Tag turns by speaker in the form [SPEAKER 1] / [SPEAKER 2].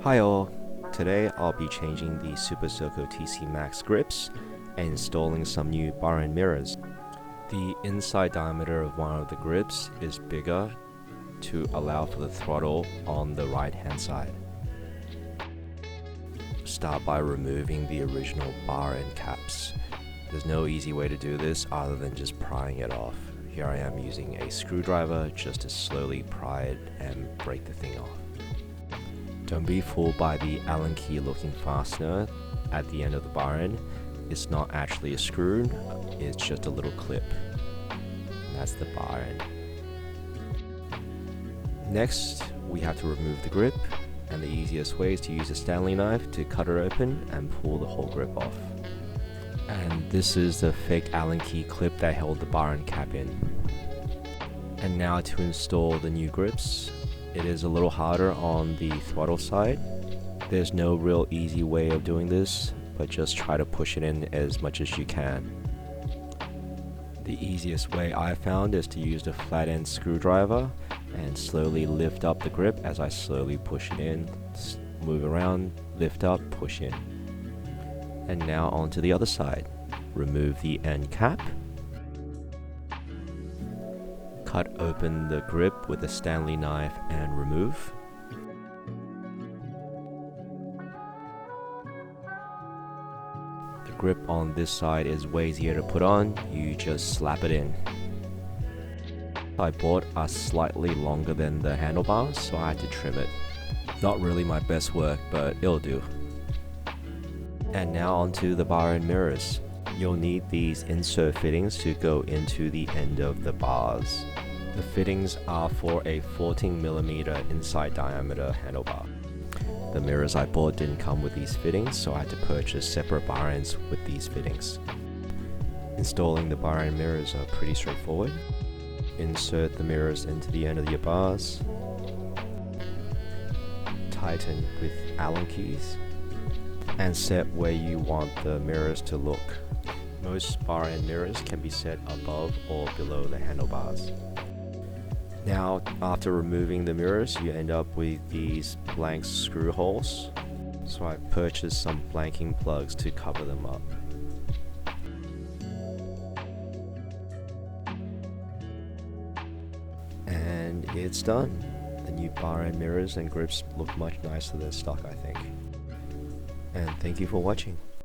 [SPEAKER 1] Hi all, today I'll be changing the Super Soco TC Max grips and installing some new bar end mirrors. The inside diameter of one of the grips is bigger to allow for the throttle on the right hand side. Start by removing the original bar end caps. There's no easy way to do this other than just prying it off. Here I am using a screwdriver just to slowly pry it and break the thing off. Don't be fooled by the Allen key looking fastener at the end of the bar end. It's not actually a screw, it's just a little clip. And that's the bar end. Next, we have to remove the grip, and the easiest way is to use a Stanley knife to cut it open and pull the whole grip off. And this is the fake Allen key clip that held the bar end cap in. And now to install the new grips. It is a little harder on the throttle side. There's no real easy way of doing this, but just try to push it in as much as you can. The easiest way I found is to use the flat end screwdriver and slowly lift up the grip as I slowly push it in, move around, lift up, push in. And now onto the other side. Remove the end cap. Cut open the grip with a Stanley knife and remove. The grip on this side is way easier to put on, you just slap it in. I bought a slightly longer than the handlebars, so I had to trim it. Not really my best work, but it'll do. And now onto the bar end mirrors. You'll need these insert fittings to go into the end of the bars. The fittings are for a 14mm inside diameter handlebar. The mirrors I bought didn't come with these fittings, so I had to purchase separate bar ends with these fittings. Installing the bar end mirrors are pretty straightforward. Insert the mirrors into the end of your bars. Tighten with Allen keys. And set where you want the mirrors to look. Most bar end mirrors can be set above or below the handlebars. Now, after removing the mirrors, you end up with these blank screw holes. So I purchased some blanking plugs to cover them up. And it's done. The new bar end mirrors and grips look much nicer than stock, I think. And thank you for watching.